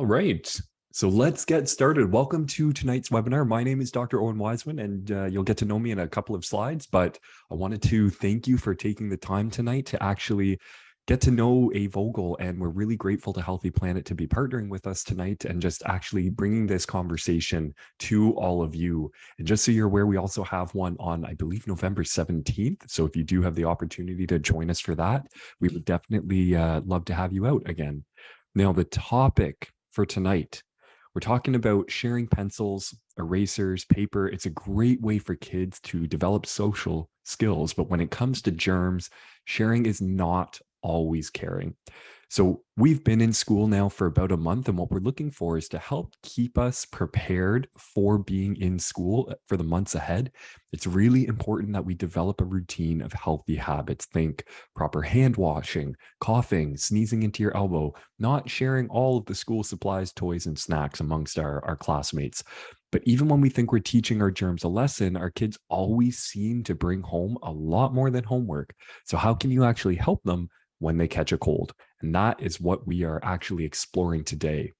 right. So let's get started. Welcome to tonight's webinar. My name is Dr. Owen Wiseman, and you'll get to know me in a couple of slides, but I wanted to thank you for taking the time tonight to actually get to know A. Vogel, and we're really grateful to Healthy Planet to be partnering with us tonight and just actually bringing this conversation to all of you. And just so you're aware, we also have one on, I believe, November 17th. So if you do have the opportunity to join us for that, we would definitely love to have you out again. Now, the topic for tonight, we're talking about sharing pencils, erasers, paper. It's a great way for kids to develop social skills, but when it comes to germs, sharing is not always caring. So we've been in school now for about a month, and what we're looking for is to help keep us prepared for being in school for the months ahead. It's really important that we develop a routine of healthy habits. Think proper hand washing, coughing, sneezing into your elbow, not sharing all of the school supplies, toys, and snacks amongst our classmates. But even when we think we're teaching our germs a lesson, our kids always seem to bring home a lot more than homework. So how can you actually help them when they catch a cold? And that is what we are actually exploring today.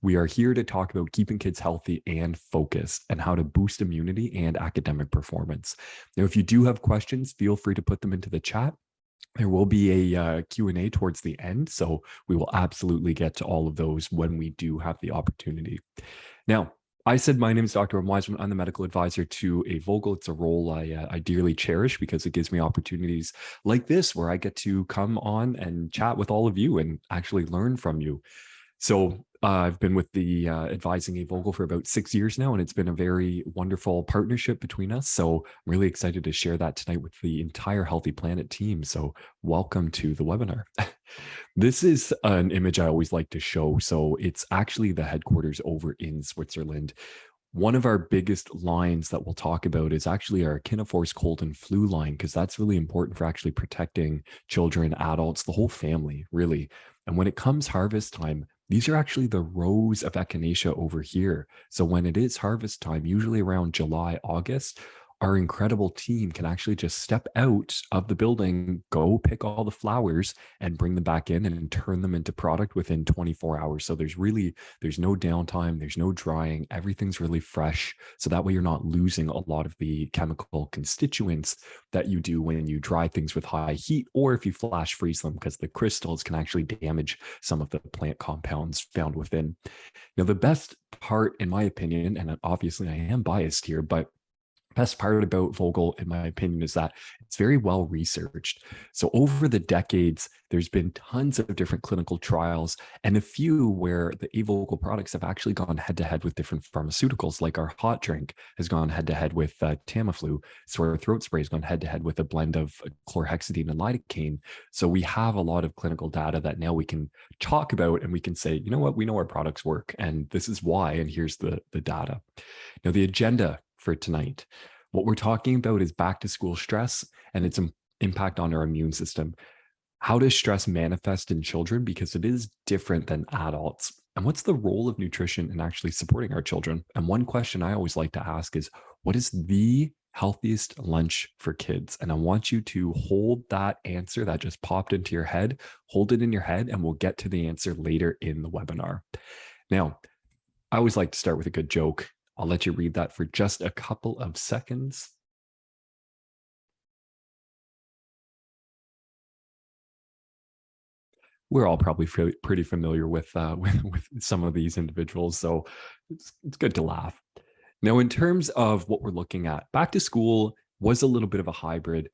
We are here to talk about keeping kids healthy and focused and how to boost immunity and academic performance. Now, if you do have questions, feel free to put them into the chat. There will be a Q&A towards the end, so we will absolutely get to all of those when we do have the opportunity. Now, I said my name is Dr. Wiseman. I'm the medical advisor to A. Vogel. It's a role I dearly cherish because it gives me opportunities like this where I get to come on and chat with all of you and actually learn from you. So I've been with the advising A. Vogel for about 6 years now, and it's been a very wonderful partnership between us. So I'm really excited to share that tonight with the entire Healthy Planet team. So welcome to the webinar. This is an image I always like to show. So it's actually the headquarters over in Switzerland. One of our biggest lines that we'll talk about is actually our Echinaforce cold and flu line, because that's really important for actually protecting children, adults, the whole family, really. And when it comes harvest time, these are actually the rows of echinacea over here. So when it is harvest time, usually around July, August, our incredible team can actually just step out of the building, go pick all the flowers and bring them back in and turn them into product within 24 hours. So there's no downtime, there's no drying, everything's really fresh. So that way you're not losing a lot of the chemical constituents that you do when you dry things with high heat, or if you flash freeze them, because the crystals can actually damage some of the plant compounds found within. Now, the best part, in my opinion, and obviously I am biased here, but best part about Vogel, in my opinion, is that it's very well researched. So over the decades, there's been tons of different clinical trials and a few where the A. Vogel products have actually gone head to head with different pharmaceuticals, like our hot drink has gone head to head with Tamiflu. So our throat spray has gone head to head with a blend of chlorhexidine and lidocaine. So we have a lot of clinical data that now we can talk about, and we can say, you know what, we know our products work, and this is why, and here's the data. Now, the agenda for tonight, what we're talking about is back to school stress and its impact on our immune system. How does stress manifest in children? Because it is different than adults. And what's the role of nutrition in actually supporting our children? And one question I always like to ask is, what is the healthiest lunch for kids? And I want you to hold that answer that just popped into your head, hold it in your head, and we'll get to the answer later in the webinar. Now, I always like to start with a good joke. I'll let you read that for just a couple of seconds. We're all probably pretty familiar with some of these individuals, so it's good to laugh. Now, in terms of what we're looking at, back to school was a little bit of a hybrid.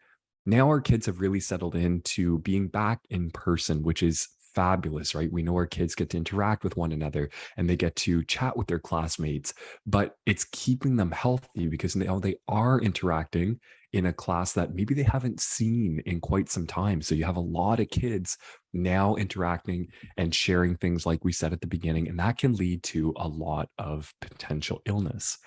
Now our kids have really settled into being back in person, which is fabulous, right? We know our kids get to interact with one another and they get to chat with their classmates, but it's keeping them healthy because now they are interacting in a class that maybe they haven't seen in quite some time. So you have a lot of kids now interacting and sharing things like we said at the beginning, and that can lead to a lot of potential illness.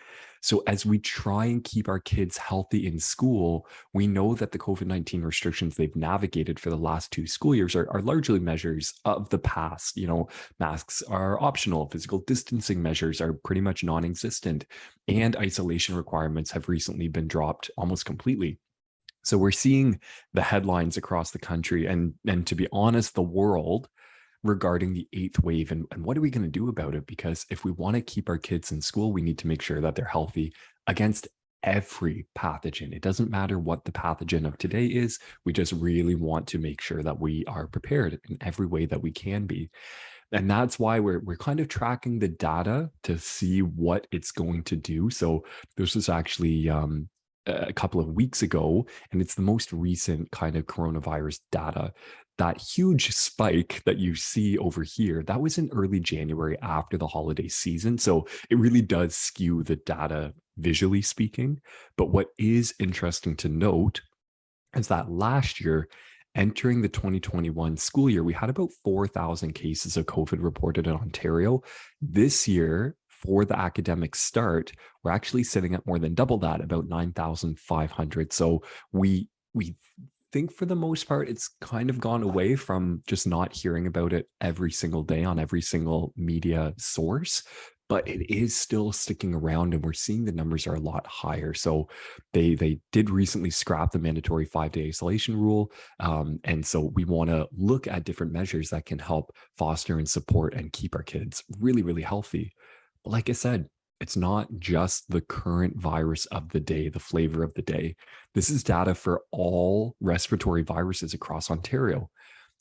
So as we try and keep our kids healthy in school, we know that the COVID-19 restrictions they've navigated for the last 2 school years are largely measures of the past. You know, masks are optional, physical distancing measures are pretty much non-existent, and isolation requirements have recently been dropped almost completely. So we're seeing the headlines across the country and to be honest, the world regarding the eighth wave and what are we going to do about it? Because if we want to keep our kids in school, we need to make sure that they're healthy against every pathogen. It doesn't matter what the pathogen of today is. We just really want to make sure that we are prepared in every way that we can be. And that's why we're kind of tracking the data to see what it's going to do. So this was actually a couple of weeks ago, and it's the most recent kind of coronavirus data. That huge spike that you see over here, that was in early January after the holiday season. So it really does skew the data visually speaking. But what is interesting to note is that last year, entering the 2021 school year, we had about 4,000 cases of COVID reported in Ontario. This year, for the academic start, we're actually sitting at more than double that, about 9,500. So we think for the most part, it's kind of gone away from just not hearing about it every single day on every single media source, but it is still sticking around, and we're seeing the numbers are a lot higher. So they did recently scrap the mandatory 5-day isolation rule. And so we want to look at different measures that can help foster and support and keep our kids really, really healthy. But like I said, it's not just the current virus of the day, the flavor of the day. This is data for all respiratory viruses across Ontario.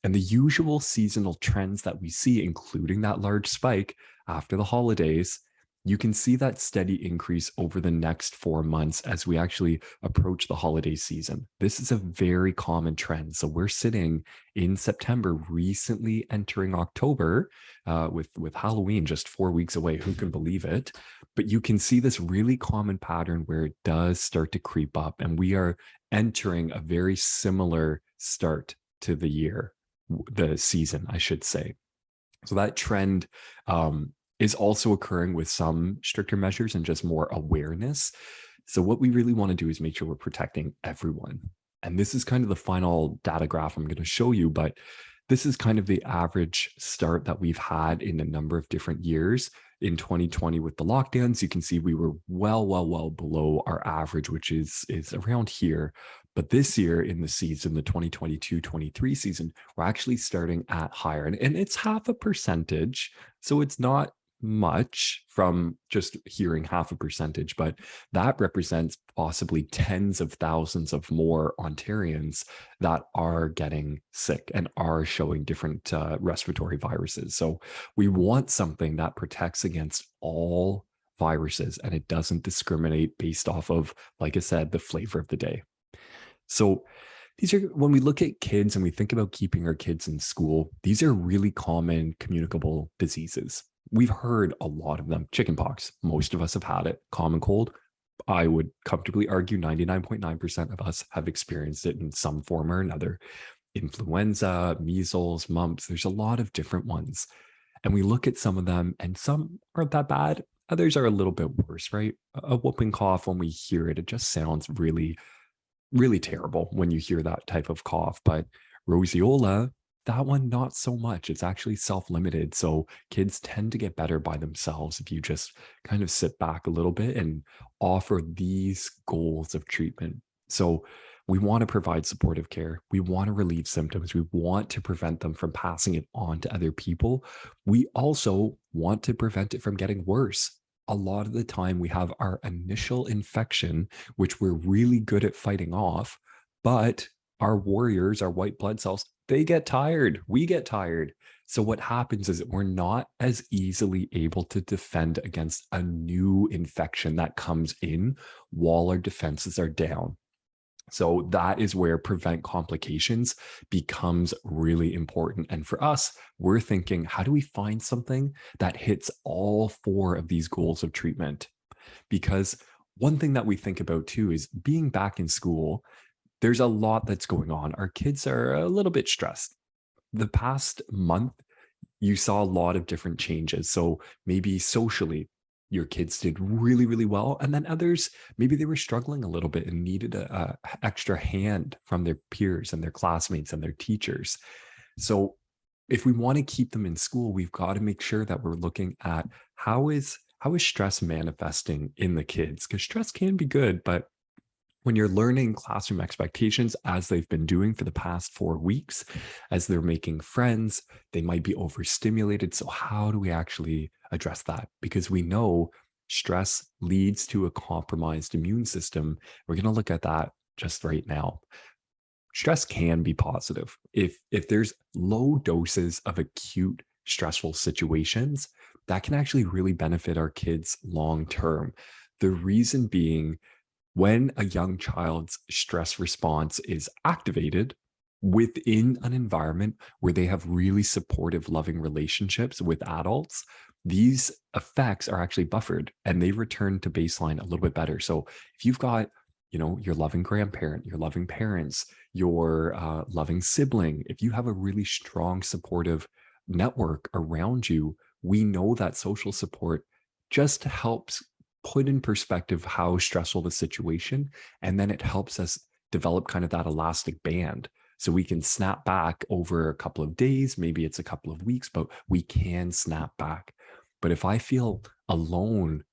And the usual seasonal trends that we see, including that large spike after the holidays, you can see that steady increase over the next 4 months as we actually approach the holiday season. This is a very common trend. So we're sitting in September, recently entering October, with Halloween just 4 weeks away. Who can believe it? But you can see this really common pattern where it does start to creep up, and we are entering a very similar start to the year, the season, I should say. So that trend is also occurring with some stricter measures and just more awareness. So what we really want to do is make sure we're protecting everyone. And this is kind of the final data graph I'm going to show you, but this is kind of the average start that we've had in a number of different years. In 2020 with the lockdowns, you can see we were well below our average, which is around here. But this year in the season, the 2022-23 season, we're actually starting at higher. And it's 0.5%. So it's not much from just hearing 0.5%, but that represents possibly tens of thousands of more Ontarians that are getting sick and are showing different respiratory viruses. So we want something that protects against all viruses, and it doesn't discriminate based off of, like I said, the flavor of the day. So these are, when we look at kids and we think about keeping our kids in school, these are really common communicable diseases. We've heard a lot of them. Chickenpox, most of us have had it. Common cold, I would comfortably argue 99.9% of us have experienced it in some form or another. Influenza, measles, mumps, there's a lot of different ones. And we look at some of them, and some aren't that bad. Others are a little bit worse, right? A whooping cough, when we hear it, it just sounds really, really terrible when you hear that type of cough. But roseola, that one, not so much. It's actually self-limited. So kids tend to get better by themselves if you just kind of sit back a little bit and offer these goals of treatment. So we want to provide supportive care. We want to relieve symptoms. We want to prevent them from passing it on to other people. We also want to prevent it from getting worse. A lot of the time we have our initial infection, which we're really good at fighting off, but our warriors, our white blood cells, they get tired. We get tired. So what happens is that we're not as easily able to defend against a new infection that comes in while our defenses are down. So that is where prevent complications becomes really important. And for us, we're thinking, how do we find something that hits all 4 of these goals of treatment? Because one thing that we think about too is being back in school, there's a lot that's going on. Our kids are a little bit stressed. The past month, you saw a lot of different changes. So maybe socially, your kids did really, really well. And then others, maybe they were struggling a little bit and needed a extra hand from their peers and their classmates and their teachers. So if we want to keep them in school, we've got to make sure that we're looking at how is stress manifesting in the kids? Because stress can be good, but When you're learning classroom expectations as they've been doing for the past 4 weeks, as they're making friends, they might be overstimulated. So, how do we actually address that? Because we know stress leads to a compromised immune system. We're going to look at that just right now. Stress can be positive. If there's low doses of acute stressful situations, that can actually really benefit our kids long term. The reason being, when a young child's stress response is activated within an environment where they have really supportive, loving relationships with adults, these effects are actually buffered and they return to baseline a little bit better. So if you've got, your loving grandparent, your loving parents, your loving sibling, if you have a really strong, supportive network around you, we know that social support just helps put in perspective how stressful the situation. And then it helps us develop kind of that elastic band. So we can snap back over a couple of days, maybe it's a couple of weeks, but we can snap back. But if I feel alone,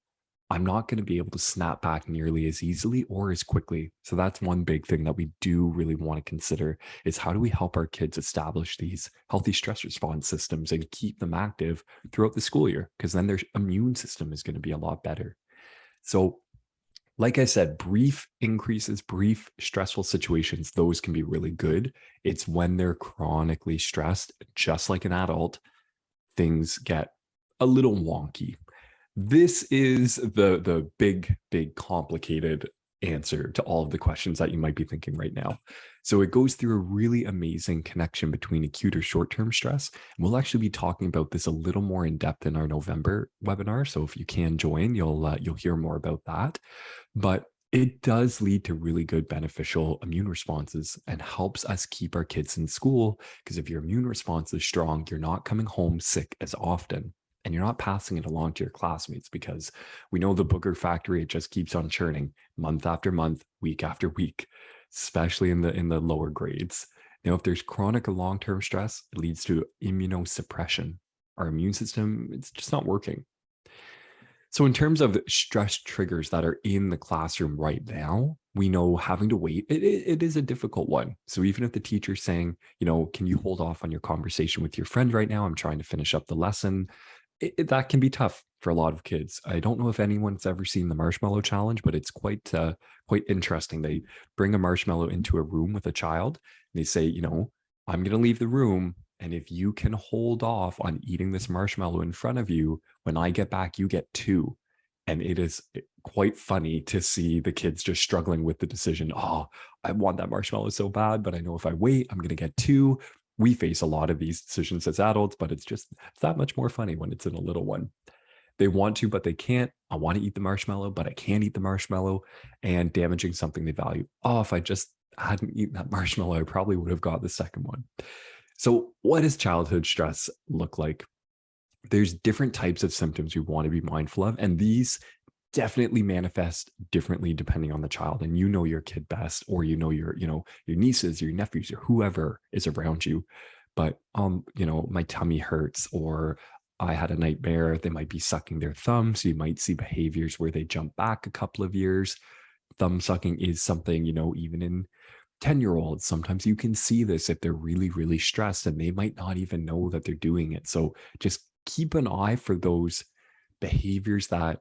I'm not going to be able to snap back nearly as easily or as quickly. So that's one big thing that we do really want to consider is how do we help our kids establish these healthy stress response systems and keep them active throughout the school year? Because then their immune system is going to be a lot better. So, like I said, brief increases, brief stressful situations, those can be really good. It's when they're chronically stressed, just like an adult, things get a little wonky. This is the big complicated answer to all of the questions that you might be thinking right now. So it goes through a really amazing connection between acute or short-term stress. And we'll actually be talking about this a little more in depth in our November webinar. So if you can join, you'll hear more about that. But it does lead to really good beneficial immune responses and helps us keep our kids in school, because if your immune response is strong, you're not coming home sick as often. And you're not passing it along to your classmates, because we know the booger factory, it just keeps on churning month after month, week after week, especially in the lower grades. Now, if there's chronic or long-term stress, it leads to immunosuppression. Our immune system, it's just not working. So in terms of stress triggers that are in the classroom right now, we know having to wait, it is a difficult one. So even if the teacher's saying, can you hold off on your conversation with your friend right now? I'm trying to finish up the lesson. That can be tough for a lot of kids. I don't know if anyone's ever seen the marshmallow challenge, but it's quite interesting. They bring a marshmallow into a room with a child. And they say, I'm going to leave the room. And if you can hold off on eating this marshmallow in front of you, when I get back, you get two. And it is quite funny to see the kids just struggling with the decision. Oh, I want that marshmallow so bad, but I know if I wait, I'm going to get two. We face a lot of these decisions as adults, but it's that much more funny when it's in a little one. They want to, but they can't. I want to eat the marshmallow, but I can't eat the marshmallow, and damaging something they value. Oh, if I just hadn't eaten that marshmallow, I probably would have got the second one. So what does childhood stress look like? There's different types of symptoms we want to be mindful of, and these definitely manifest differently depending on the child. And you know your kid best, or your nieces, your nephews, or whoever is around you. But my tummy hurts, or I had a nightmare. They might be sucking their thumb. So you might see behaviors where they jump back a couple of years. Thumb sucking is something, even in 10-year-olds, sometimes you can see this if they're really, really stressed and they might not even know that they're doing it. So just keep an eye for those behaviors that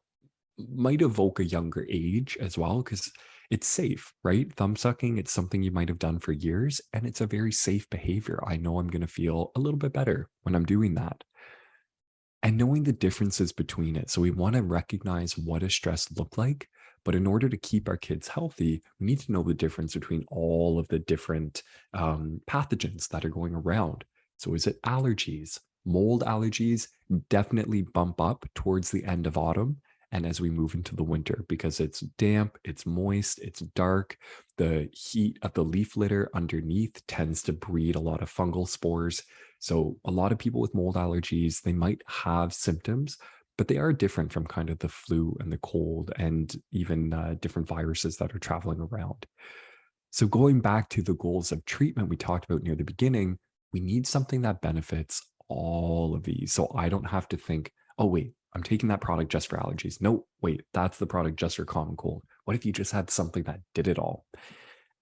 might evoke a younger age as well, because it's safe, right? Thumb sucking, it's something you might have done for years, and it's a very safe behavior. I know I'm going to feel a little bit better when I'm doing that. And knowing the differences between it. So we want to recognize what does stress look like, but in order to keep our kids healthy, we need to know the difference between all of the different pathogens that are going around. So is it allergies? Mold allergies definitely bump up towards the end of autumn and as we move into the winter, because it's damp, it's moist, it's dark. The heat of the leaf litter underneath tends to breed a lot of fungal spores. So a lot of people with mold allergies, they might have symptoms, but they are different from kind of the flu and the cold and even different viruses that are traveling around. So going back to the goals of treatment we talked about near the beginning, we need something that benefits all of these. So I don't have to think, oh, wait, I'm taking that product just for allergies. No, wait, that's the product just for common cold. What if you just had something that did it all?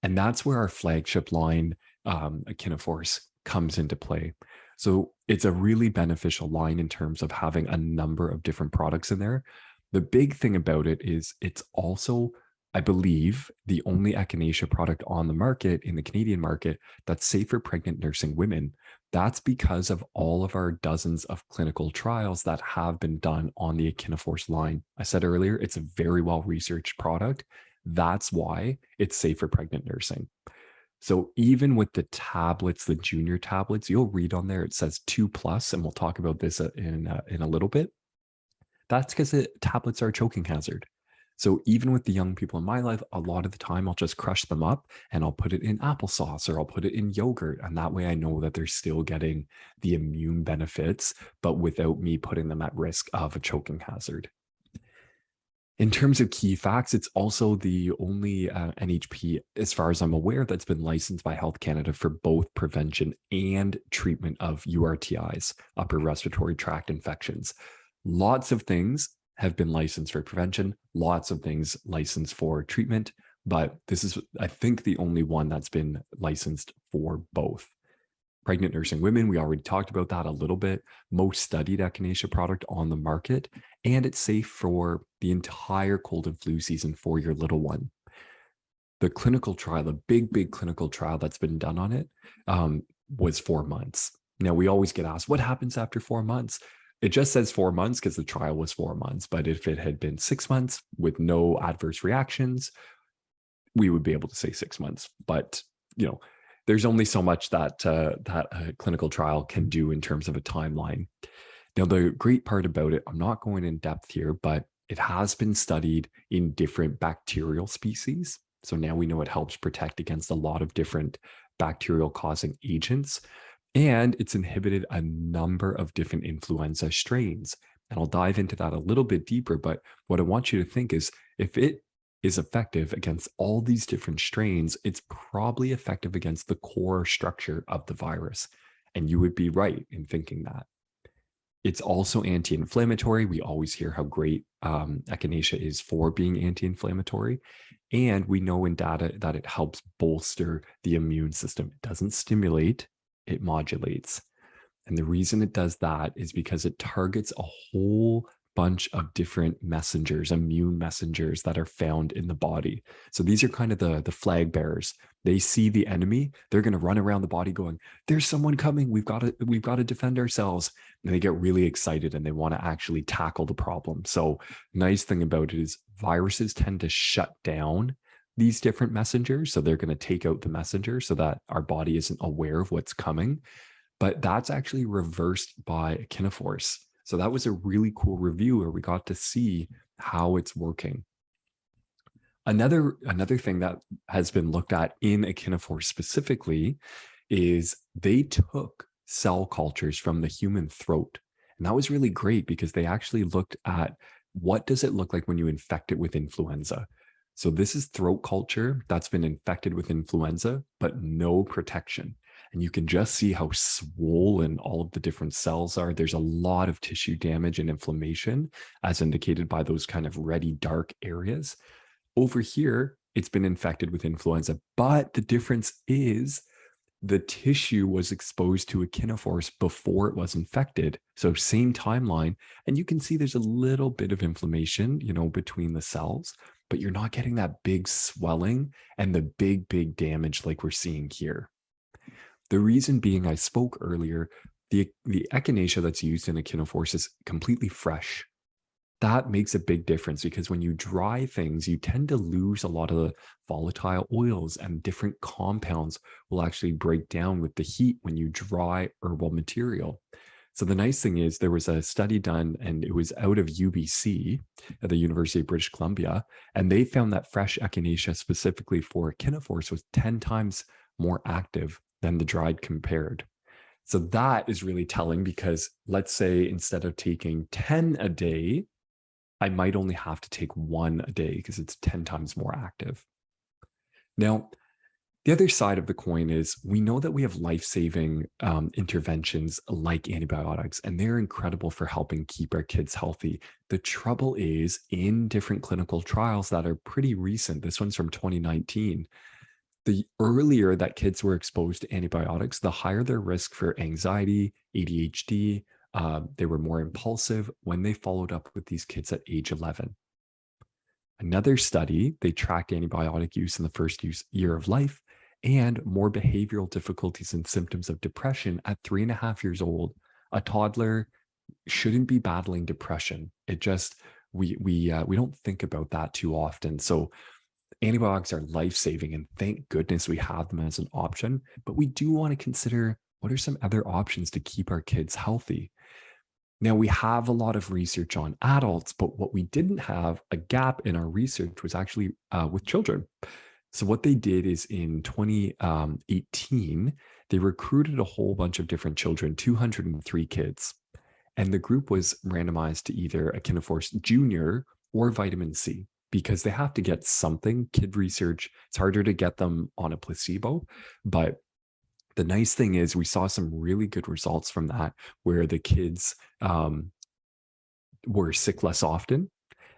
And that's where our flagship line, Echinaforce, comes into play. So it's a really beneficial line in terms of having a number of different products in there. The big thing about it is it's also, I believe, the only echinacea product on the market in the Canadian market that's safe for pregnant nursing women. That's because of all of our dozens of clinical trials that have been done on the Echinaforce line. I said earlier, it's a very well-researched product. That's why it's safe for pregnant nursing. So even with the tablets, the junior tablets, you'll read on there, it says 2+, and we'll talk about this in a little bit. That's because the tablets are a choking hazard. So even with the young people in my life, a lot of the time I'll just crush them up and I'll put it in applesauce or I'll put it in yogurt. And that way I know that they're still getting the immune benefits, but without me putting them at risk of a choking hazard. In terms of key facts, it's also the only NHP, as far as I'm aware, that's been licensed by Health Canada for both prevention and treatment of URTIs, upper respiratory tract infections. Lots of things have been licensed for prevention, lots of things licensed for treatment, but this is, I think, the only one that's been licensed for both. Pregnant nursing women, we already talked about that a little bit. Most studied echinacea product on the market, and it's safe for the entire cold and flu season for your little one. The clinical trial, the big clinical trial that's been done on it was 4 months. Now, we always get asked, what happens after 4 months? It just says 4 months because the trial was 4 months. But if it had been 6 months with no adverse reactions, we would be able to say 6 months. But, there's only so much that a clinical trial can do in terms of a timeline. Now, the great part about it, I'm not going in depth here, but it has been studied in different bacterial species. So now we know it helps protect against a lot of different bacterial causing agents. And it's inhibited a number of different influenza strains. And I'll dive into that a little bit deeper. But what I want you to think is, if it is effective against all these different strains, it's probably effective against the core structure of the virus. And you would be right in thinking that. It's also anti-inflammatory. We always hear how great echinacea is for being anti-inflammatory. And we know in data that it helps bolster the immune system. It doesn't stimulate, it modulates. And the reason it does that is because it targets a whole bunch of different messengers, immune messengers that are found in the body. So these are kind of the flag bearers. They see the enemy, they're going to run around the body going, there's someone coming, we've got to defend ourselves. And they get really excited and they want to actually tackle the problem. So nice thing about it is viruses tend to shut down these different messengers. So they're going to take out the messenger so that our body isn't aware of what's coming. But that's actually reversed by Echinaforce. So that was a really cool review where we got to see how it's working. Another thing that has been looked at in Echinaforce specifically is they took cell cultures from the human throat. And that was really great because they actually looked at what does it look like when you infect it with influenza. So this is throat culture that's been infected with influenza, but no protection. And you can just see how swollen all of the different cells are. There's a lot of tissue damage and inflammation, as indicated by those kind of reddy dark areas. Over here, it's been infected with influenza, but the difference is the tissue was exposed to Echinaforce before it was infected. So same timeline. And you can see there's a little bit of inflammation, between the cells, but you're not getting that big swelling and the big damage like we're seeing here. The reason being, I spoke earlier, the echinacea that's used in Echinaforce is completely fresh. That makes a big difference because when you dry things, you tend to lose a lot of the volatile oils, and different compounds will actually break down with the heat when you dry herbal material. So the nice thing is there was a study done, and it was out of UBC at the University of British Columbia, and they found that fresh echinacea specifically for Echinaforce was 10 times more active than the dried compared. So that is really telling because let's say instead of taking 10 a day, I might only have to take 1 a day because it's 10 times more active. Now, The other side of the coin is we know that we have life-saving interventions like antibiotics, and they're incredible for helping keep our kids healthy. The trouble is in different clinical trials that are pretty recent, this one's from 2019, the earlier that kids were exposed to antibiotics, the higher their risk for anxiety, ADHD. They were more impulsive when they followed up with these kids at age 11. Another study, they tracked antibiotic use in the first year of life and more behavioral difficulties and symptoms of depression at 3.5 years old. A toddler shouldn't be battling depression. It just, we don't think about that too often. So antibiotics are life-saving, and thank goodness we have them as an option. But we do want to consider what are some other options to keep our kids healthy. Now, we have a lot of research on adults, but what we didn't have, a gap in our research, was actually with children. So what they did is in 2018, they recruited a whole bunch of different children, 203 kids. And the group was randomized to either Echinaforce Junior or vitamin C because they have to get something. Kid research, it's harder to get them on a placebo, but the nice thing is we saw some really good results from that where the kids were sick less often.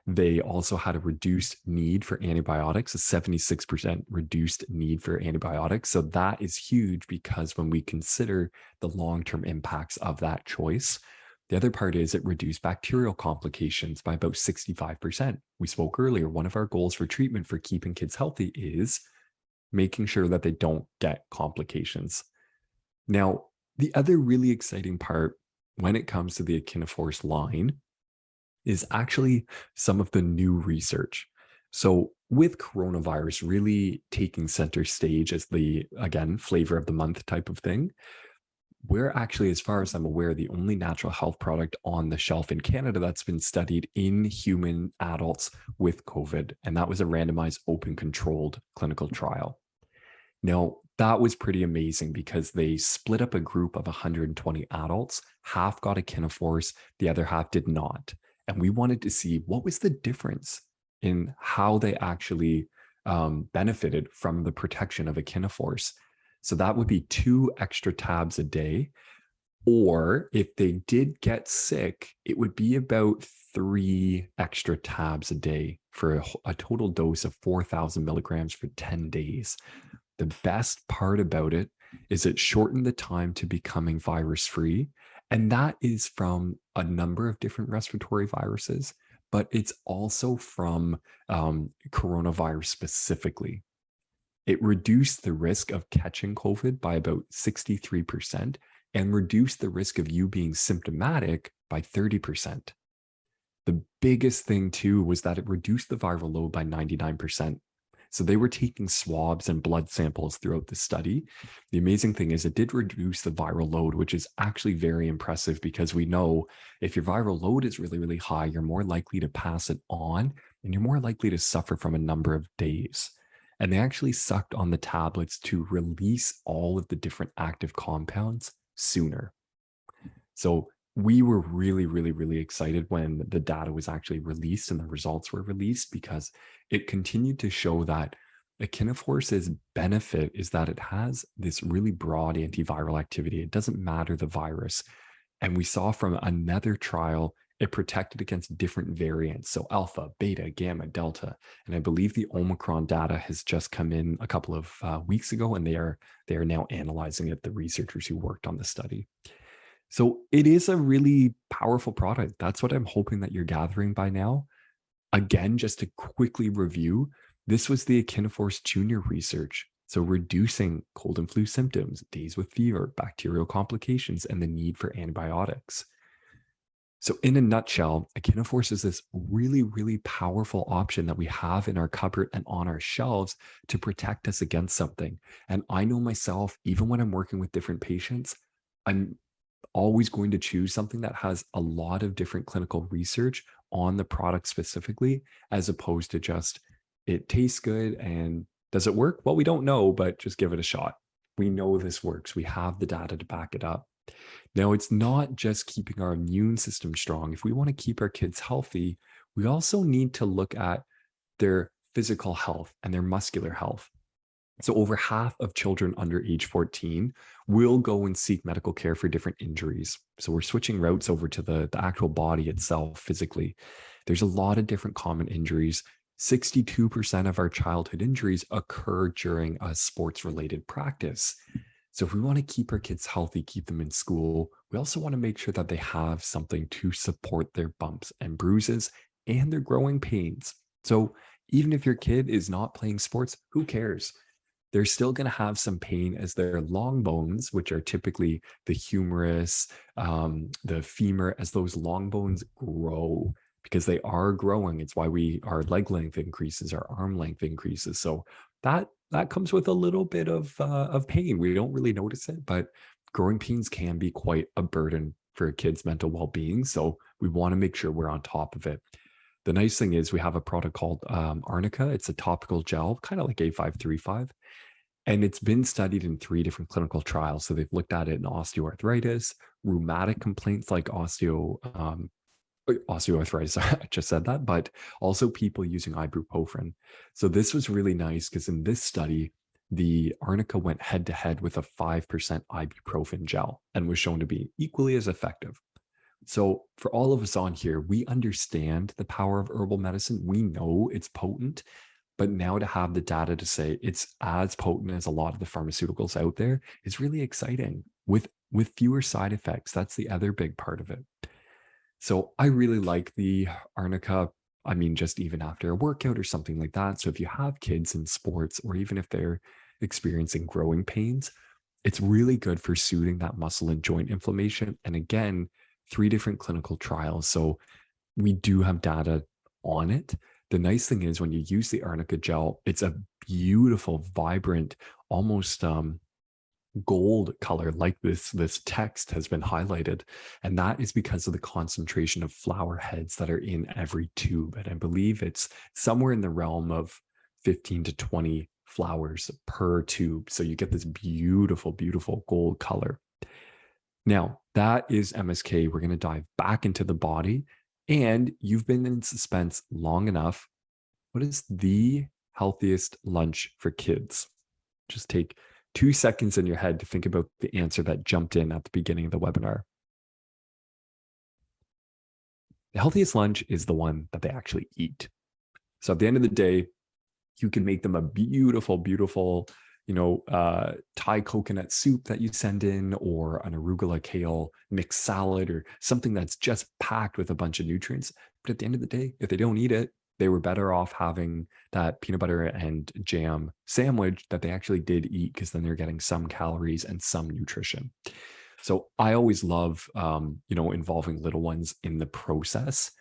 They also had a reduced need for antibiotics, a 76% reduced need for antibiotics. So that is huge because when we consider the long-term impacts of that choice, the other part is it reduced bacterial complications by about 65%. We spoke earlier, one of our goals for treatment for keeping kids healthy is making sure that they don't get complications. Now, the other really exciting part when it comes to the Echinaforce line is actually some of the new research. So with coronavirus really taking center stage as the, again, flavor of the month type of thing, we're actually, as far as I'm aware, the only natural health product on the shelf in Canada that's been studied in human adults with COVID. And that was a randomized open controlled clinical trial. Now, that was pretty amazing because they split up a group of 120 adults. Half got Echinaforce, the other half did not. And we wanted to see what was the difference in how they actually benefited from the protection of Echinaforce. So that would be 2 extra tabs a day. Or if they did get sick, it would be about 3 extra tabs a day for a total dose of 4,000 milligrams for 10 days. The best part about it is it shortened the time to becoming virus-free. And that is from a number of different respiratory viruses, but it's also from coronavirus specifically. It reduced the risk of catching COVID by about 63% and reduced the risk of you being symptomatic by 30%. The biggest thing too was that it reduced the viral load by 99%. So they were taking swabs and blood samples throughout the study. The amazing thing is it did reduce the viral load, which is actually very impressive because we know if your viral load is really, really high, you're more likely to pass it on and you're more likely to suffer from a number of days. And they actually sucked on the tablets to release all of the different active compounds sooner. So we were really, really, really excited when the data was actually released and the results were released because it continued to show that Echinaforce's benefit is that it has this really broad antiviral activity. It doesn't matter the virus. And we saw from another trial, it protected against different variants. So alpha, beta, gamma, delta. And I believe the Omicron data has just come in a couple of weeks ago, and they are now analyzing it, the researchers who worked on the study. So it is a really powerful product. That's what I'm hoping that you're gathering by now. Again, just to quickly review, this was the Echinaforce Junior research. So reducing cold and flu symptoms, days with fever, bacterial complications, and the need for antibiotics. So in a nutshell, Echinaforce is this really, really powerful option that we have in our cupboard and on our shelves to protect us against something. And I know myself, even when I'm working with different patients, I'm always going to choose something that has a lot of different clinical research on the product specifically, as opposed to just, it tastes good and does it work? Well, we don't know, but just give it a shot. We know this works. We have the data to back it up. Now, it's not just keeping our immune system strong. If we want to keep our kids healthy, we also need to look at their physical health and their muscular health. So over half of children under age 14 will go and seek medical care for different injuries. So we're switching routes over to the actual body itself physically. There's a lot of different common injuries. 62% of our childhood injuries occur during a sports related practice. So if we want to keep our kids healthy, keep them in school, we also want to make sure that they have something to support their bumps and bruises and their growing pains. So even if your kid is not playing sports, who cares? They're still going to have some pain as their long bones, which are typically the humerus, the femur, as those long bones grow because they are growing. It's why our leg length increases, our arm length increases. So that comes with a little bit of pain. We don't really notice it, but growing pains can be quite a burden for a kid's mental well-being. So we want to make sure we're on top of it. The nice thing is we have a product called Arnica. It's a topical gel, kind of like A535. And it's been studied in 3 different clinical trials. So they've looked at it in osteoarthritis, rheumatic complaints like osteoarthritis, I just said that, but also people using ibuprofen. So this was really nice because in this study, the Arnica went head to head with a 5% ibuprofen gel and was shown to be equally as effective. So for all of us on here, we understand the power of herbal medicine. We know it's potent, but now to have the data to say it's as potent as a lot of the pharmaceuticals out there is really exciting with fewer side effects. That's the other big part of it. So I really like the Arnica. I mean, just even after a workout or something like that. So if you have kids in sports, or even if they're experiencing growing pains, it's really good for soothing that muscle and joint inflammation. And again, 3 different clinical trials. So we do have data on it. The nice thing is when you use the Arnica gel, it's a beautiful, vibrant, almost gold color, like this text has been highlighted. And that is because of the concentration of flower heads that are in every tube. And I believe it's somewhere in the realm of 15 to 20 flowers per tube. So you get this beautiful, beautiful gold color. Now, that is MSK. We're going to dive back into the body. And you've been in suspense long enough. What is the healthiest lunch for kids? Just take 2 seconds in your head to think about the answer that jumped in at the beginning of the webinar. The healthiest lunch is the one that they actually eat. So at the end of the day, you can make them a beautiful, beautiful, Thai coconut soup that you send in, or an arugula kale mixed salad, or something that's just packed with a bunch of nutrients. But at the end of the day, if they don't eat it, they were better off having that peanut butter and jam sandwich that they actually did eat, because then they're getting some calories and some nutrition. So I always love, involving little ones in the process.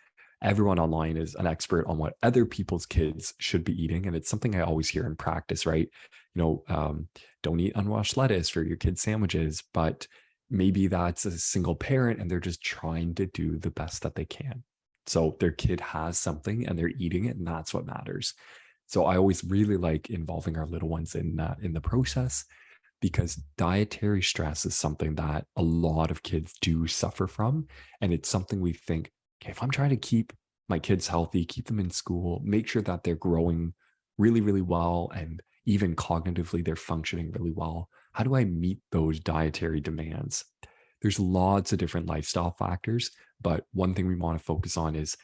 Everyone online is an expert on what other people's kids should be eating. And it's something I always hear in practice, right? Don't eat unwashed lettuce for your kids' sandwiches, but maybe that's a single parent and they're just trying to do the best that they can. So their kid has something and they're eating it, and that's what matters. So I always really like involving our little ones in the process, because dietary stress is something that a lot of kids do suffer from. And it's something we think, okay, if I'm trying to keep my kids healthy, keep them in school, make sure that they're growing really, really well, and even cognitively they're functioning really well, how do I meet those dietary demands? There's lots of different lifestyle factors, but one thing we want to focus on is,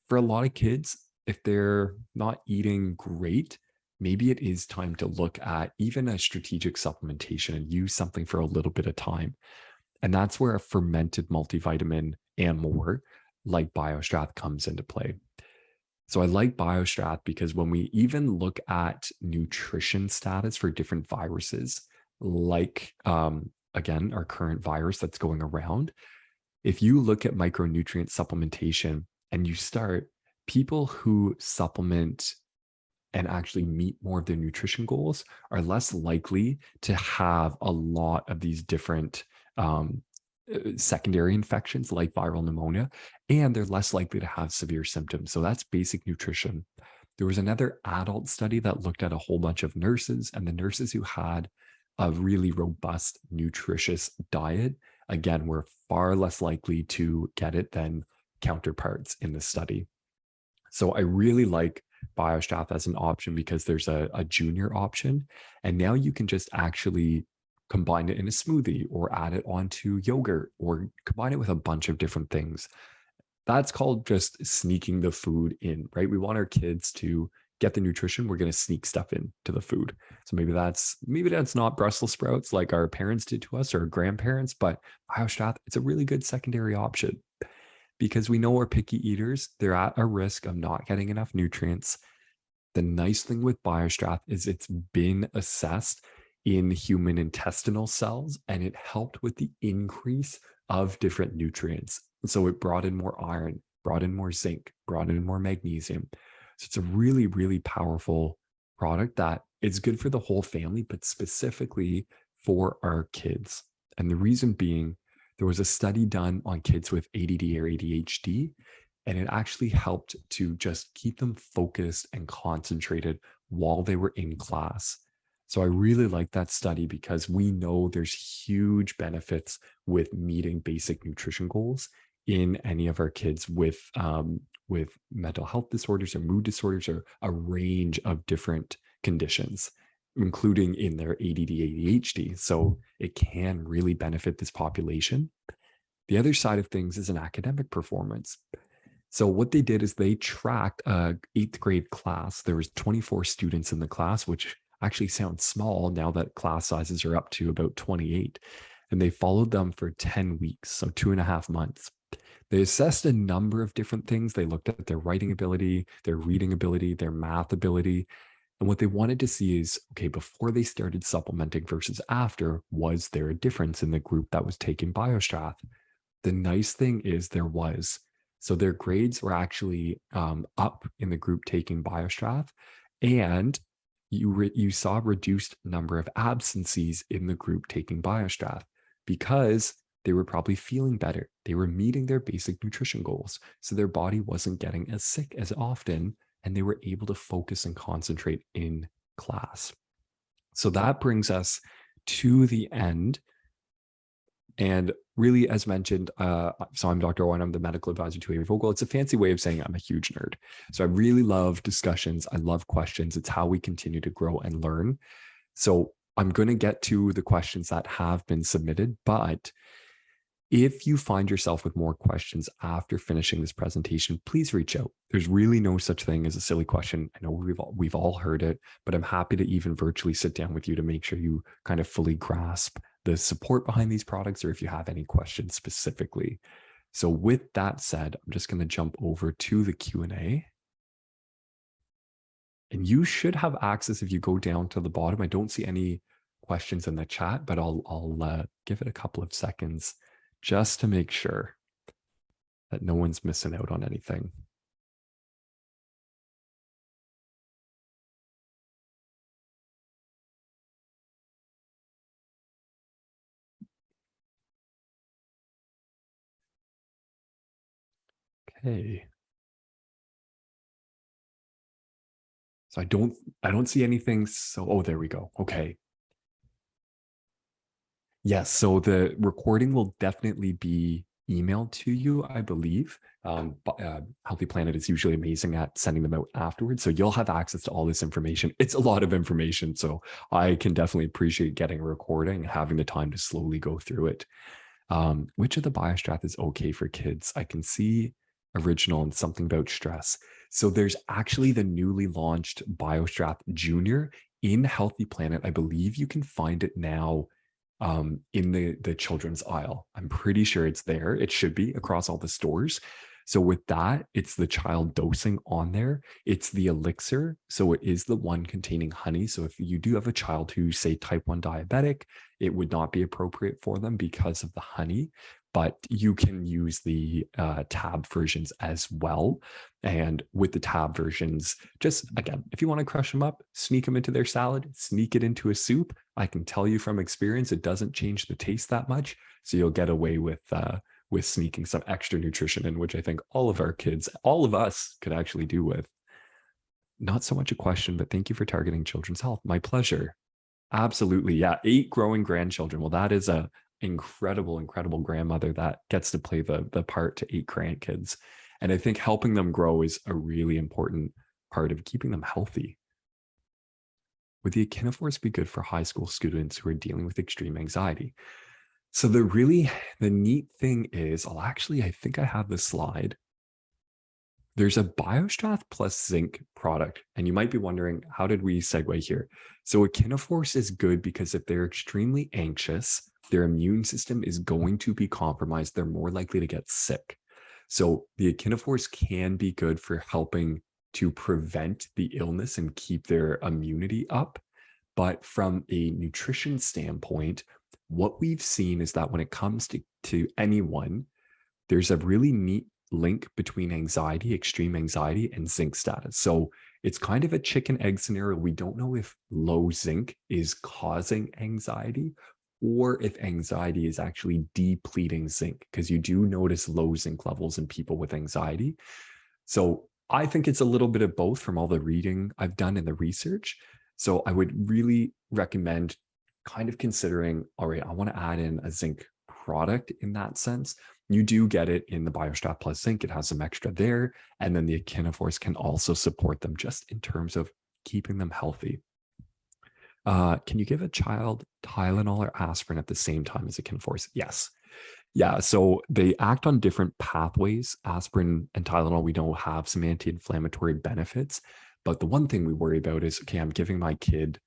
for a lot of kids, if they're not eating great, maybe it is time to look at even a strategic supplementation and use something for a little bit of time. And that's where a fermented multivitamin and more, like BioStrath, comes into play. So I like BioStrath because when we even look at nutrition status for different viruses, like again, our current virus that's going around, if you look at micronutrient supplementation and you start, people who supplement and actually meet more of their nutrition goals are less likely to have a lot of these different secondary infections like viral pneumonia, and they're less likely to have severe symptoms. So that's basic nutrition. There was another adult study that looked at a whole bunch of nurses, and the nurses who had a really robust, nutritious diet, again, were far less likely to get it than counterparts in the study. So I really like BioStrath as an option because there's a junior option. And now you can just actually combine it in a smoothie or add it onto yogurt or combine it with a bunch of different things. That's called just sneaking the food in, right? We want our kids to get the nutrition. We're going to sneak stuff into the food. So maybe that's not Brussels sprouts like our parents did to us or our grandparents, but BioStrath, it's a really good secondary option because we know we're picky eaters. They're at a risk of not getting enough nutrients. The nice thing with BioStrath is it's been assessed in human intestinal cells and it helped with the increase of different nutrients. So it brought in more iron, brought in more zinc, brought in more magnesium. So it's a really, really powerful product that is good for the whole family, but specifically for our kids. And the reason being, there was a study done on kids with ADD or ADHD, and it actually helped to just keep them focused and concentrated while they were in class. So I really like that study because we know there's huge benefits with meeting basic nutrition goals in any of our kids with mental health disorders or mood disorders or a range of different conditions, including in their ADD, ADHD. So it can really benefit this population. The other side of things is an academic performance. So what they did is they tracked a 8th grade class. There was 24 students in the class, which actually sounds small now that class sizes are up to about 28. And they followed them for 10 weeks, so 2.5 months. They assessed a number of different things. They looked at their writing ability, their reading ability, their math ability. And what they wanted to see is, okay, before they started supplementing versus after, was there a difference in the group that was taking BioStrath? The nice thing is there was. So their grades were actually up in the group taking BioStrath, and you saw a reduced number of absences in the group taking BioStrath because they were probably feeling better. They were meeting their basic nutrition goals. So their body wasn't getting as sick as often, and they were able to focus and concentrate in class. So that brings us to the end. And really, as mentioned, so I'm Dr. Owen, I'm the medical advisor to Amy Vogel. It's a fancy way of saying I'm a huge nerd. So I really love discussions. I love questions. It's how we continue to grow and learn. So I'm going to get to the questions that have been submitted, but if you find yourself with more questions after finishing this presentation, please reach out. There's really no such thing as a silly question. I know we've all heard it, but I'm happy to even virtually sit down with you to make sure you kind of fully grasp the support behind these products, or if you have any questions specifically. So with that said, I'm just going to jump over to the Q&A. And you should have access if you go down to the bottom. I don't see any questions in the chat, but I'll give it a couple of seconds just to make sure that no one's missing out on anything. Okay. So I don't see anything. So, oh, there we go. Okay. Yes. So the recording will definitely be emailed to you, I believe. Healthy Planet is usually amazing at sending them out afterwards. So you'll have access to all this information. It's a lot of information. So I can definitely appreciate getting a recording, having the time to slowly go through it. Which of the BioStrath is okay for kids? I can see original and something about stress. So there's actually the newly launched BioStrath Junior in Healthy Planet. I believe you can find it now in the children's aisle. I'm pretty sure it's there. It should be across all the stores. So with that, it's the child dosing on there. It's the elixir. So it is the one containing honey. So if you do have a child who's, say, type 1 diabetic, it would not be appropriate for them because of the honey, but you can use the tab versions as well. And with the tab versions, just again, if you want to crush them up, sneak them into their salad, sneak it into a soup. I can tell you from experience, it doesn't change the taste that much. So you'll get away with sneaking some extra nutrition in, which I think all of our kids, all of us could actually do with. Not so much a question, but thank you for targeting children's health. My pleasure. Absolutely. Yeah. 8 growing grandchildren. Well, that is a incredible grandmother that gets to play the part to 8 grandkids. And I think helping them grow is a really important part of keeping them healthy. Would the Echinaforce be good for high school students who are dealing with extreme anxiety? So the neat thing is, I think I have the slide. There's a BioStrath plus zinc product, and you might be wondering, how did we segue here? So Echinaforce is good because if they're extremely anxious, their immune system is going to be compromised. They're more likely to get sick. So the Echinaforce can be good for helping to prevent the illness and keep their immunity up. But from a nutrition standpoint, what we've seen is that when it comes to anyone, there's a really neat link between anxiety, extreme anxiety, and zinc status. So it's kind of a chicken egg scenario. We don't know if low zinc is causing anxiety or if anxiety is actually depleting zinc, because you do notice low zinc levels in people with anxiety. So I think it's a little bit of both from all the reading I've done in the research. So I would really recommend kind of considering, all right, I want to add in a zinc product in that sense. You do get it in the BioStrath plus zinc. It has some extra there. And then the Echinaforce can also support them just in terms of keeping them healthy. Can you give a child Tylenol or aspirin at the same time as Echinaforce? Yes. Yeah, so they act on different pathways. Aspirin and Tylenol, we know, have some anti-inflammatory benefits. But the one thing we worry about is, okay, I'm giving my kid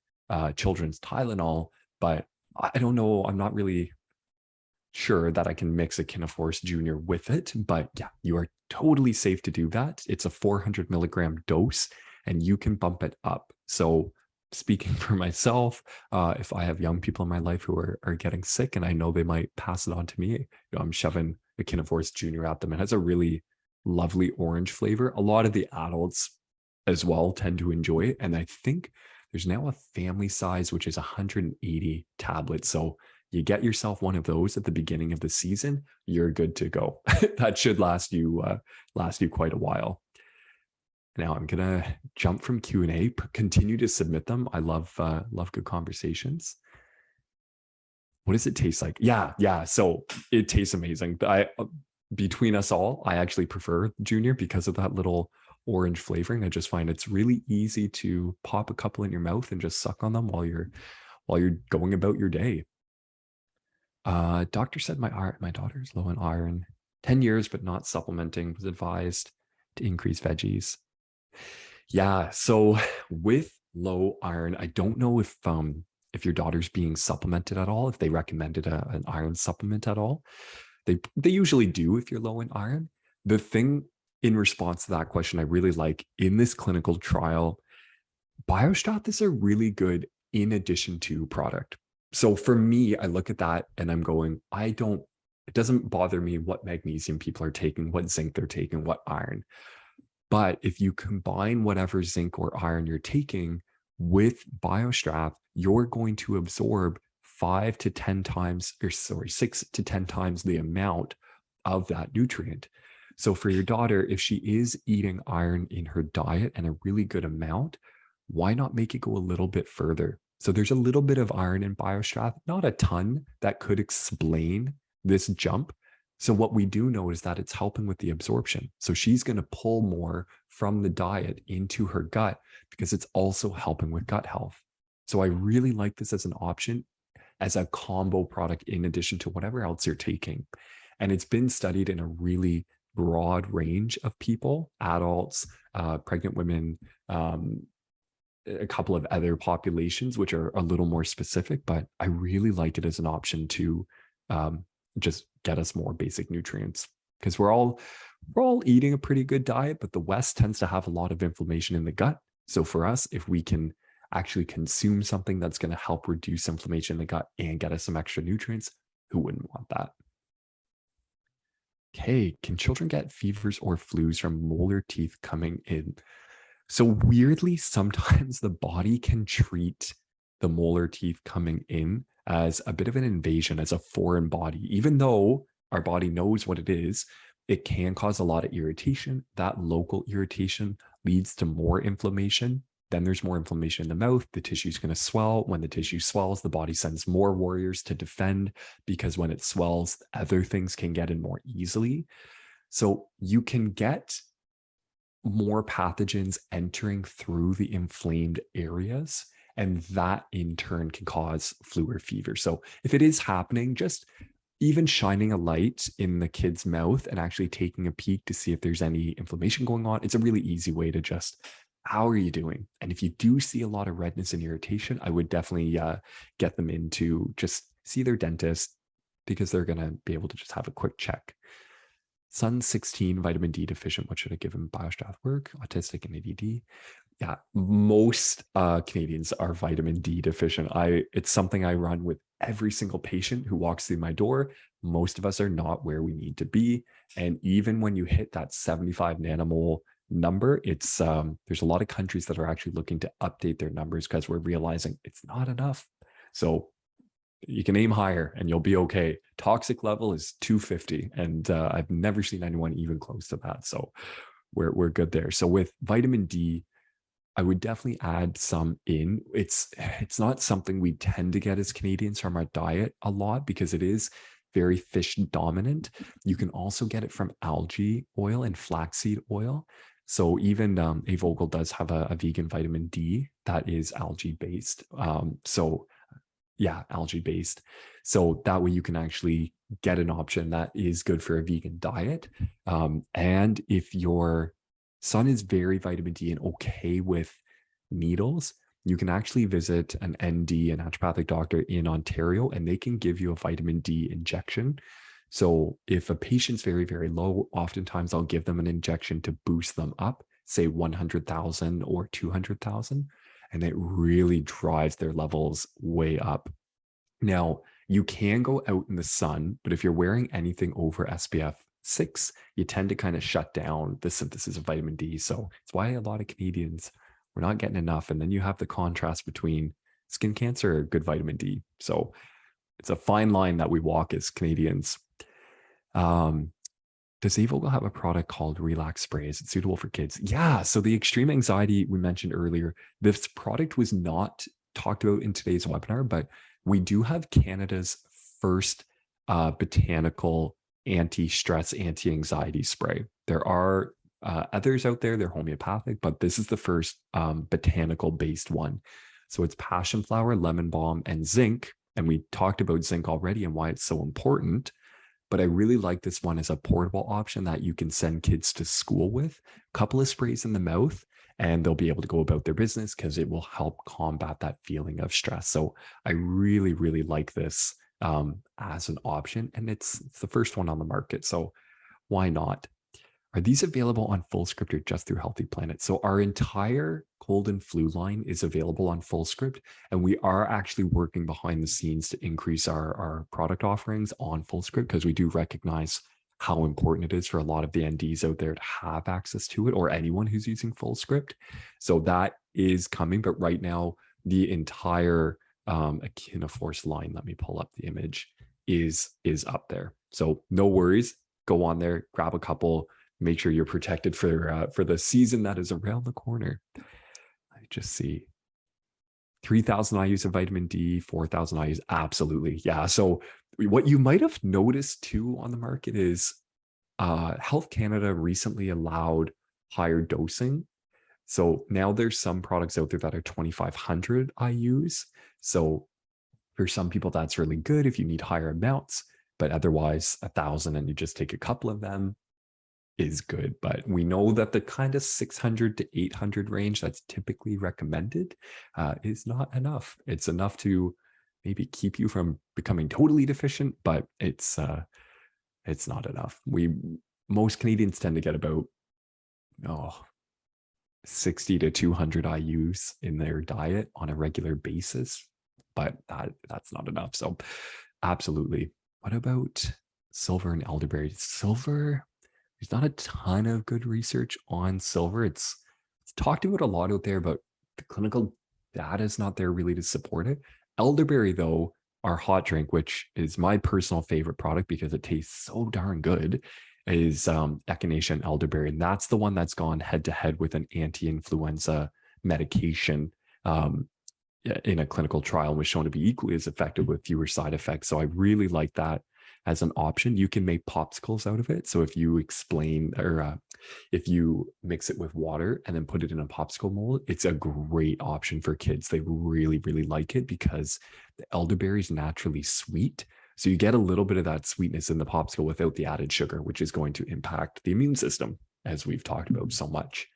children's Tylenol, but I don't know, I'm not really sure that I can mix Echinaforce Junior with it. But yeah, you are totally safe to do that. It's a 400 milligram dose, and you can bump it up. So speaking for myself, if I have young people in my life who are getting sick and I know they might pass it on to me, I'm shoving Echinaforce Junior at them. It has a really lovely orange flavor. A lot of the adults as well tend to enjoy it. And I think there's now a family size, which is 180 tablets. So you get yourself one of those at the beginning of the season, you're good to go. That should last you quite a while. Now I'm gonna jump from Q&A, continue to submit them. I love good conversations. What does it taste like? Yeah. So it tastes amazing. Between us all, I actually prefer Junior because of that little orange flavoring. I just find it's really easy to pop a couple in your mouth and just suck on them while you're going about your day. Doctor said my daughter's low in iron. 10 years, but not supplementing. Was advised to increase veggies. Yeah, so with low iron, I don't know if your daughter's being supplemented at all, if they recommended an iron supplement at all. They usually do if you're low in iron. The thing in response to that question I really like in this clinical trial, BioStrath is a really good in addition to product. So for me, I look at that and I'm going, it doesn't bother me what magnesium people are taking, what zinc they're taking, what iron. But if you combine whatever zinc or iron you're taking with BioStrath, you're going to absorb 6 to 10 times the amount of that nutrient. So for your daughter, if she is eating iron in her diet and a really good amount, why not make it go a little bit further? So there's a little bit of iron in BioStrath, not a ton, that could explain this jump. So what we do know is that it's helping with the absorption. So she's going to pull more from the diet into her gut because it's also helping with gut health. So I really like this as an option, as a combo product in addition to whatever else you're taking. And it's been studied in a really broad range of people, adults, pregnant women, a couple of other populations, which are a little more specific, but I really like it as an option to just get us more basic nutrients, because we're all eating a pretty good diet, but the West tends to have a lot of inflammation in the gut. So for us, if we can actually consume something that's going to help reduce inflammation in the gut and get us some extra nutrients, who wouldn't want that? Okay, can children get fevers or flus from molar teeth coming in? So weirdly, sometimes the body can treat the molar teeth coming in as a bit of an invasion, as a foreign body. Even though our body knows what it is, it can cause a lot of irritation. That local irritation leads to more inflammation. Then there's more inflammation in the mouth. The tissue is going to swell. When the tissue swells, the body sends more warriors to defend, because when it swells, other things can get in more easily. So you can get more pathogens entering through the inflamed areas. And that in turn can cause flu or fever. So if it is happening, just even shining a light in the kid's mouth and actually taking a peek to see if there's any inflammation going on, it's a really easy way to just, how are you doing? And if you do see a lot of redness and irritation, I would definitely get them in to just see their dentist, because they're going to be able to just have a quick check. Son 16, vitamin D deficient. What should I give him? Biostrath work, autistic, and ADD. Yeah, most Canadians are vitamin D deficient. It's something I run with every single patient who walks through my door. Most of us are not where we need to be. And even when you hit that 75 nanomole number, it's there's a lot of countries that are actually looking to update their numbers because we're realizing it's not enough. So you can aim higher and you'll be okay. Toxic level is 250, and I've never seen anyone even close to that. So we're good there. So with vitamin D, I would definitely add some in. It's not something we tend to get as Canadians from our diet a lot because it is very fish dominant. You can also get it from algae oil and flaxseed oil. So even Avogel does have a vegan vitamin D that is algae based. Algae based. So that way you can actually get an option that is good for a vegan diet. And if your son is very vitamin D and okay with needles, you can actually visit an ND, a naturopathic doctor in Ontario, and they can give you a vitamin D injection. So if a patient's very, very low, oftentimes I'll give them an injection to boost them up, say 100,000 or 200,000. And it really drives their levels way up. Now, you can go out in the sun, but if you're wearing anything over SPF 6, you tend to kind of shut down the synthesis of vitamin D. So it's why a lot of Canadians, we're not getting enough. And then you have the contrast between skin cancer or good vitamin D. So it's a fine line that we walk as Canadians. Does Avogel have a product called Relax Spray? Is it suitable for kids? Yeah. So the extreme anxiety we mentioned earlier, this product was not talked about in today's webinar, but we do have Canada's first botanical anti-stress, anti-anxiety spray. There are others out there, they're homeopathic, but this is the first botanical-based one. So it's passion flower, lemon balm, and zinc. And we talked about zinc already and why it's so important. But I really like this one as a portable option that you can send kids to school with. A couple of sprays in the mouth, and they'll be able to go about their business because it will help combat that feeling of stress. So I really, really like this as an option. And it's the first one on the market. So why not? Are these available on FullScript or just through Healthy Planet? So our entire cold and flu line is available on FullScript, and we are actually working behind the scenes to increase our product offerings on FullScript because we do recognize how important it is for a lot of the NDs out there to have access to it, or anyone who's using FullScript. So that is coming, but right now the entire Echinaforce line, let me pull up the image, is up there. So no worries, go on there, grab a couple. Make sure you're protected for the season that is around the corner. I just see 3,000 IUs of vitamin D, 4,000 IUs. Absolutely. Yeah. So what you might have noticed too on the market is Health Canada recently allowed higher dosing. So now there's some products out there that are 2,500 IUs. So for some people, that's really good if you need higher amounts, but otherwise 1,000 and you just take a couple of them is good. But we know that the kind of 600 to 800 range that's typically recommended is not enough. It's enough to maybe keep you from becoming totally deficient, but it's not enough. Most Canadians tend to get about 60 to 200 IUs in their diet on a regular basis, but that's not enough. So absolutely. What about silver and elderberry? Silver, there's not a ton of good research on silver. It's talked about a lot out there, but the clinical data is not there really to support it. Elderberry, though, our hot drink, which is my personal favorite product because it tastes so darn good, is echinacea elderberry. And that's the one that's gone head to head with an anti-influenza medication in a clinical trial and was shown to be equally as effective with fewer side effects. So I really like that. as an option. You can make popsicles out of it. So if you explain or if you mix it with water and then put it in a popsicle mold, it's a great option for kids. They really, really like it because the elderberry is naturally sweet. So you get a little bit of that sweetness in the popsicle without the added sugar, which is going to impact the immune system, as we've talked about so much.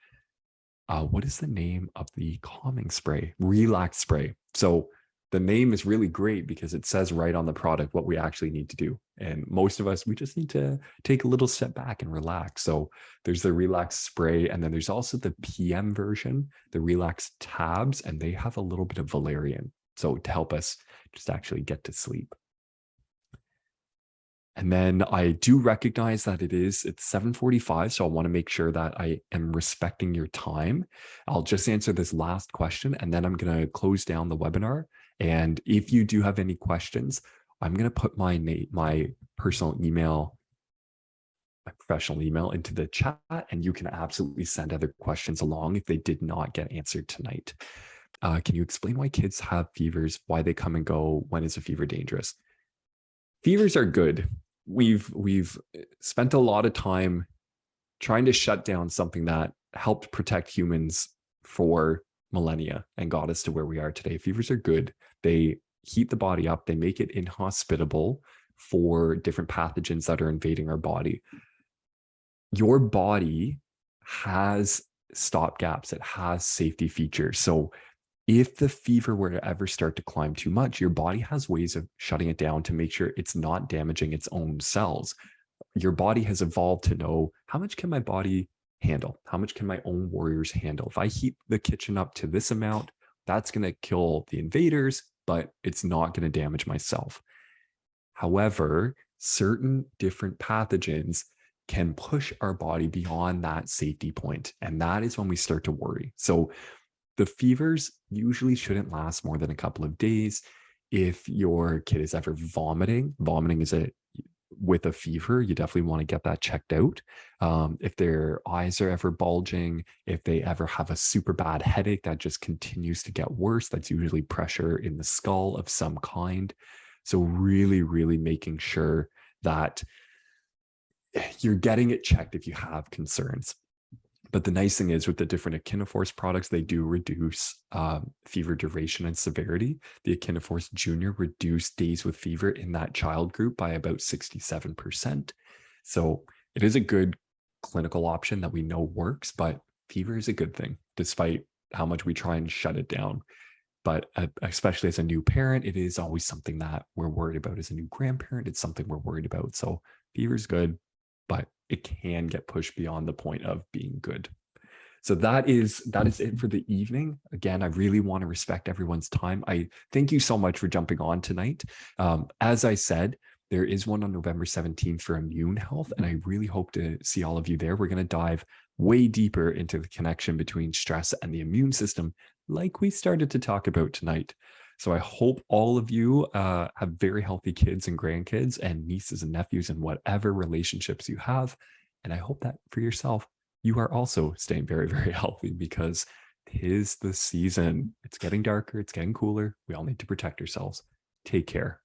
What is the name of the calming spray? Relax spray. So the name is really great because it says right on the product what we actually need to do. And most of us, we just need to take a little step back and relax. So there's the relax spray, and then there's also the PM version, the relax tabs, and they have a little bit of valerian. So to help us just actually get to sleep. And then I do recognize that it's 7:45, so I want to make sure that I am respecting your time. I'll just answer this last question, and then I'm going to close down the webinar. And if you do have any questions, I'm going to put my personal email, my professional email into the chat, and you can absolutely send other questions along if they did not get answered tonight. Can you explain why kids have fevers, why they come and go? When is a fever dangerous? Fevers are good. We've spent a lot of time trying to shut down something that helped protect humans for millennia and got us to where we are today. Fevers are good. They heat the body up. They make it inhospitable for different pathogens that are invading our body. Your body has stopgaps. It has safety features. So if the fever were to ever start to climb too much, your body has ways of shutting it down to make sure it's not damaging its own cells. Your body has evolved to know, how much can my body handle? How much can my own warriors handle? If I heat the kitchen up to this amount, that's going to kill the invaders, but it's not going to damage myself. However, certain different pathogens can push our body beyond that safety point. And that is when we start to worry. So the fevers usually shouldn't last more than a couple of days. If your kid is ever vomiting is with a fever, you definitely want to get that checked out. If their eyes are ever bulging, if they ever have a super bad headache that just continues to get worse, that's usually pressure in the skull of some kind. So really, really making sure that you're getting it checked if you have concerns. But the nice thing is with the different Echinaforce products, they do reduce fever duration and severity. The Echinaforce Junior reduced days with fever in that child group by about 67%. So it is a good clinical option that we know works, but fever is a good thing, despite how much we try and shut it down. But especially as a new parent, it is always something that we're worried about. As a new grandparent, it's something we're worried about. So fever is good, but it can get pushed beyond the point of being good. So that is it for the evening. Again, I really want to respect everyone's time. I thank you so much for jumping on tonight. As I said, there is one on November 17th for immune health, and I really hope to see all of you there. We're going to dive way deeper into the connection between stress and the immune system, like we started to talk about tonight. So I hope all of you have very healthy kids and grandkids and nieces and nephews and whatever relationships you have. And I hope that for yourself, you are also staying very, very healthy, because 'tis the season. It's getting darker. It's getting cooler. We all need to protect ourselves. Take care.